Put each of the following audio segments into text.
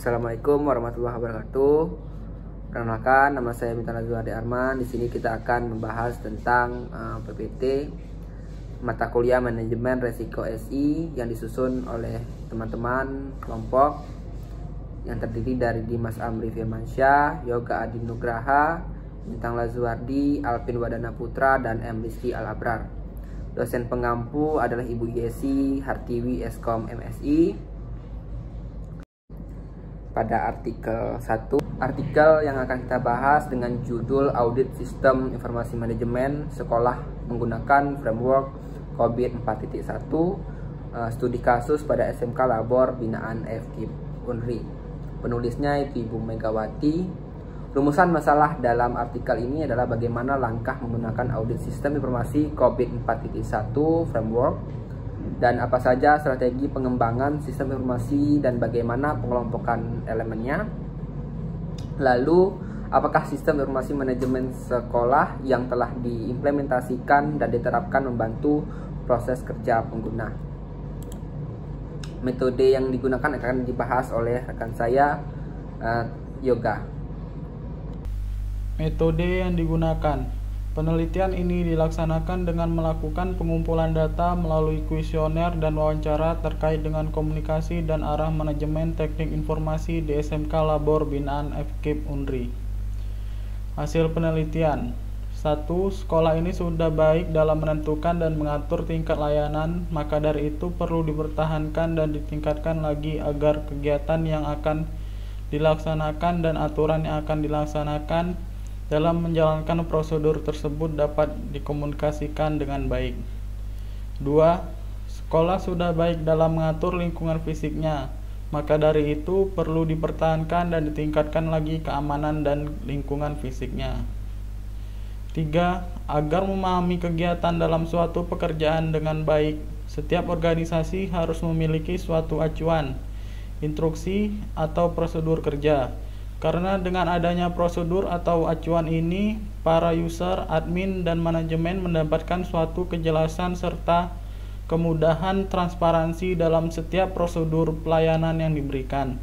Assalamualaikum warahmatullahi wabarakatuh. Perkenalkan, nama saya Bintang Lazuardi Arman. Di sini kita akan membahas tentang PPT mata kuliah manajemen resiko SI yang disusun oleh teman-teman kelompok yang terdiri dari Dimas Amri Firmansyah, Yoga Adi Nugraha, Bintang Lazuardi, Alvin Wadana Putra, dan M. Rizky Al-Abrar. Dosen pengampu adalah Ibu Yesi Hartiwi Eskom MSI. Pada artikel 1, artikel yang akan kita bahas dengan judul Audit Sistem Informasi Manajemen Sekolah Menggunakan Framework COVID 4.1, studi kasus pada SMK Labor Binaan FKIP Unri. Penulisnya itu Ibu Megawati. Rumusan masalah dalam artikel ini adalah bagaimana langkah menggunakan audit sistem informasi COVID 4.1 framework, dan apa saja strategi pengembangan sistem informasi dan bagaimana pengelompokan elemennya. Lalu, apakah sistem informasi manajemen sekolah yang telah diimplementasikan dan diterapkan membantu proses kerja pengguna. Metode yang digunakan akan dibahas oleh rekan saya, Yoga. Metode yang digunakan. Penelitian ini dilaksanakan dengan melakukan pengumpulan data melalui kuesioner dan wawancara terkait dengan komunikasi dan arah manajemen teknik informasi di SMK Labor Binaan FKIP Unri. Hasil penelitian. 1. Sekolah ini sudah baik dalam menentukan dan mengatur tingkat layanan, maka dari itu perlu dipertahankan dan ditingkatkan lagi agar kegiatan yang akan dilaksanakan dan aturan yang akan dilaksanakan dalam menjalankan prosedur tersebut dapat dikomunikasikan dengan baik. 2. Sekolah sudah baik dalam mengatur lingkungan fisiknya, maka dari itu perlu dipertahankan dan ditingkatkan lagi keamanan dan lingkungan fisiknya. 3. Agar memahami kegiatan dalam suatu pekerjaan dengan baik, setiap organisasi harus memiliki suatu acuan, instruksi, atau prosedur kerja. Karena dengan adanya prosedur atau acuan ini, para user, admin, dan manajemen mendapatkan suatu kejelasan serta kemudahan transparansi dalam setiap prosedur pelayanan yang diberikan.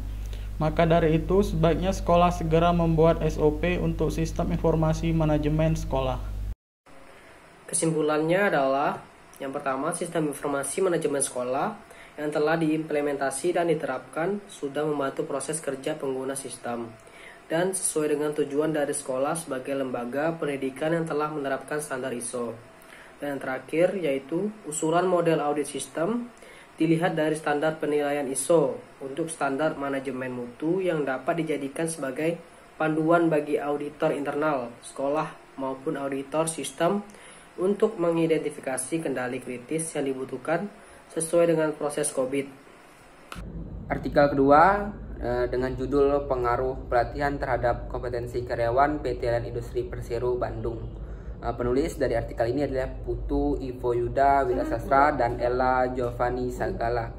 Maka dari itu, sebaiknya sekolah segera membuat SOP untuk sistem informasi manajemen sekolah. Kesimpulannya adalah, yang pertama, sistem informasi manajemen sekolah yang telah diimplementasi dan diterapkan sudah membantu proses kerja pengguna sistem dan sesuai dengan tujuan dari sekolah sebagai lembaga pendidikan yang telah menerapkan standar ISO. Dan yang terakhir yaitu usulan model audit sistem dilihat dari standar penilaian ISO untuk standar manajemen mutu yang dapat dijadikan sebagai panduan bagi auditor internal sekolah maupun auditor sistem untuk mengidentifikasi kendali kritis yang dibutuhkan sesuai dengan proses COVID. Artikel kedua dengan judul Pengaruh Pelatihan Terhadap Kompetensi Karyawan PT LN Industri Persero Bandung. Penulis dari artikel ini adalah Putu Ivo Yuda Wilasastra dan Ella Giovanni Sagala.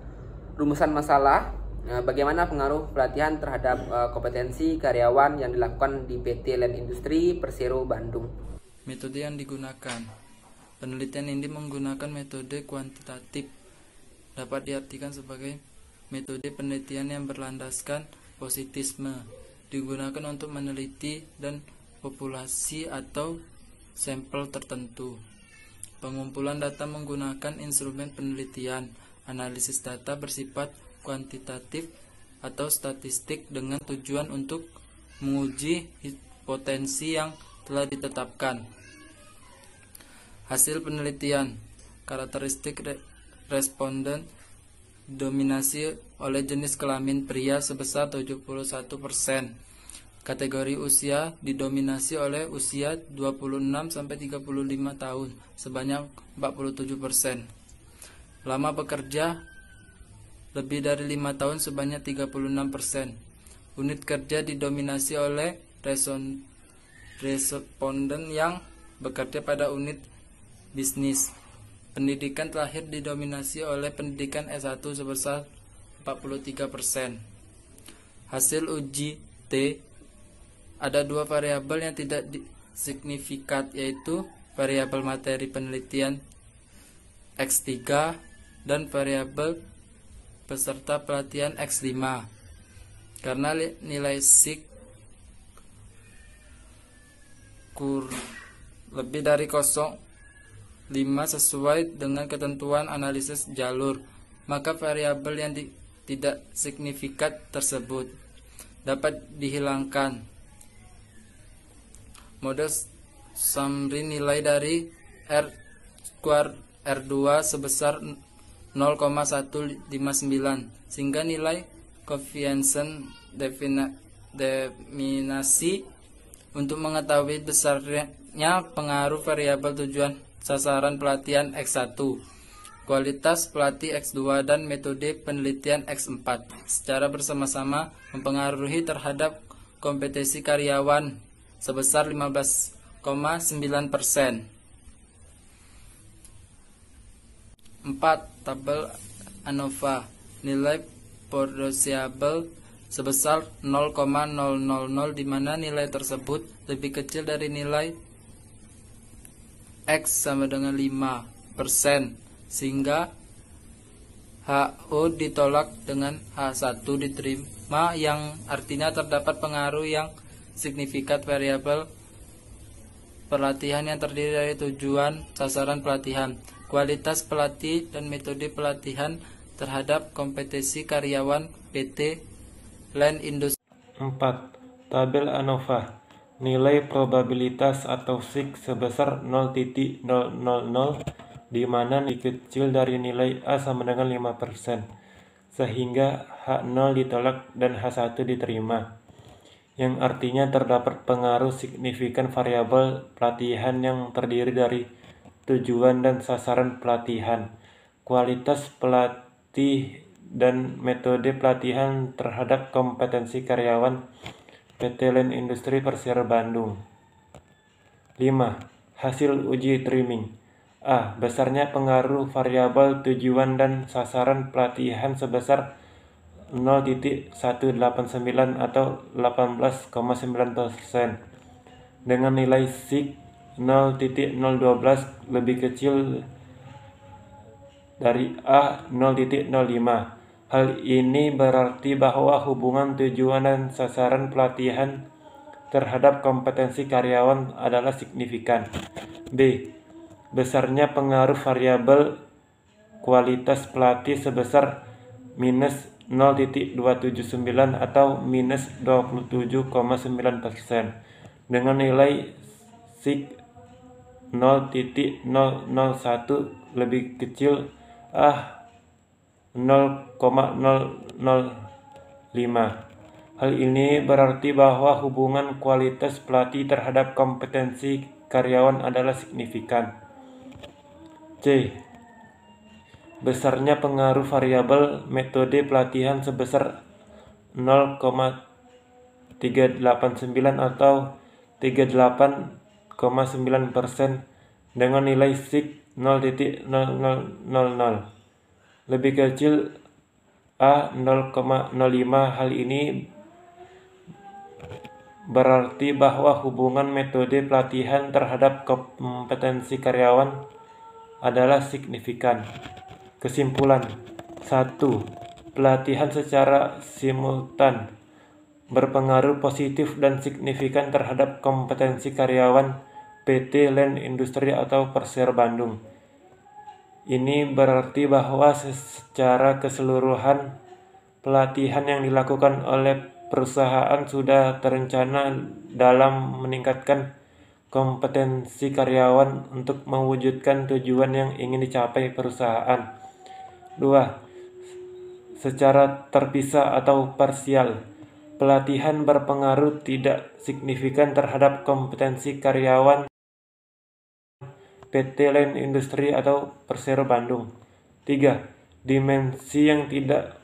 Rumusan masalah, bagaimana pengaruh pelatihan terhadap kompetensi karyawan yang dilakukan di PT LN Industri Persero Bandung. Metode yang digunakan. Penelitian ini menggunakan metode kuantitatif. Dapat diartikan sebagai metode penelitian yang berlandaskan positisme, digunakan untuk meneliti dan populasi atau sampel tertentu. Pengumpulan data menggunakan instrumen penelitian. Analisis data bersifat kuantitatif atau statistik dengan tujuan untuk menguji hipotensi yang telah ditetapkan. Hasil penelitian. Karakteristik responden dominasi oleh jenis kelamin pria sebesar 71%. Kategori usia didominasi oleh usia 26 sampai 35 tahun sebanyak 47%. Lama bekerja lebih dari 5 tahun sebanyak 36%. Unit kerja didominasi oleh responden yang bekerja pada unit bisnis. Pendidikan terakhir didominasi oleh pendidikan S1 sebesar 43%. Hasil uji T, ada dua variabel yang tidak signifikan, yaitu variabel materi penelitian X3 dan variabel peserta pelatihan X5. karena nilai SIG lebih dari 0,5 sesuai dengan ketentuan analisis jalur, maka variabel yang tidak signifikan tersebut dapat dihilangkan. Mode summary nilai dari R2 sebesar 0,159 sehingga nilai koefisien determinasi untuk mengetahui besarnya pengaruh variabel tujuan sasaran pelatihan X1, kualitas pelatih X2, dan metode penelitian X4 secara bersama-sama mempengaruhi terhadap kompetensi karyawan sebesar 15,9%. 4. Tabel ANOVA nilai posiable sebesar 0,000 di mana nilai tersebut lebih kecil dari nilai X sama dengan 5%, sehingga HO ditolak dengan H1 diterima, yang artinya terdapat pengaruh yang signifikan variabel pelatihan yang terdiri dari tujuan sasaran pelatihan, kualitas pelatih, dan metode pelatihan terhadap kompetensi karyawan PT Land Industri. 4. Tabel ANOVA nilai probabilitas atau SIG sebesar 0,000 di mana nilai kecil dari nilai A sama dengan 5%, sehingga H0 ditolak dan H1 diterima, yang artinya terdapat pengaruh signifikan variabel pelatihan yang terdiri dari tujuan dan sasaran pelatihan, kualitas pelatih, dan metode pelatihan terhadap kompetensi karyawan PT Land Industri Persero Bandung. 5. Hasil uji trimming. A. Besarnya pengaruh variabel tujuan dan sasaran pelatihan sebesar 0,189 atau 18,9% dengan nilai SIG 0,012 lebih kecil dari A 0,05. Hal ini berarti bahwa hubungan tujuan dan sasaran pelatihan terhadap kompetensi karyawan adalah signifikan. B. Besarnya pengaruh variabel kualitas pelatih sebesar minus 0,279 atau minus 27,9% dengan nilai SIG 0,001 lebih kecil A 0,005. Hal ini berarti bahwa hubungan kualitas pelatih terhadap kompetensi karyawan adalah signifikan. C. Besarnya pengaruh variabel metode pelatihan sebesar 0,389 atau 38,9% dengan nilai SIG 0,000 lebih kecil A 0,05. Hal ini berarti bahwa hubungan metode pelatihan terhadap kompetensi karyawan adalah signifikan. Kesimpulan. 1. Pelatihan secara simultan berpengaruh positif dan signifikan terhadap kompetensi karyawan PT Land Industri atau Persero Bandung. Ini berarti bahwa secara keseluruhan pelatihan yang dilakukan oleh perusahaan sudah terencana dalam meningkatkan kompetensi karyawan untuk mewujudkan tujuan yang ingin dicapai perusahaan. 2. Secara terpisah atau parsial, pelatihan berpengaruh tidak signifikan terhadap kompetensi karyawan PT Land Industri atau Persero Bandung. 3. Dimensi yang tidak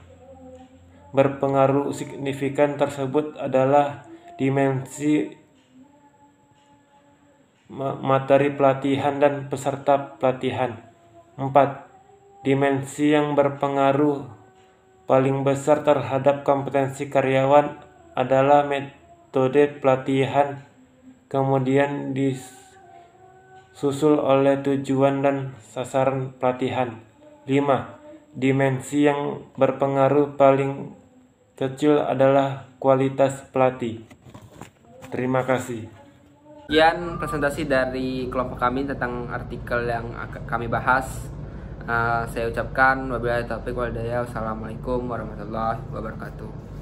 berpengaruh signifikan tersebut adalah dimensi materi pelatihan dan peserta pelatihan. 4. Dimensi yang berpengaruh paling besar terhadap kompetensi karyawan adalah metode pelatihan, kemudian disusul oleh tujuan dan sasaran pelatihan. 5. Dimensi yang berpengaruh paling kecil adalah kualitas pelatih. Terima kasih. Sekian presentasi dari kelompok kami tentang artikel yang kami bahas. Saya ucapkan wabillahi taufiq wal hidayah. Wassalamualaikum warahmatullahi wabarakatuh.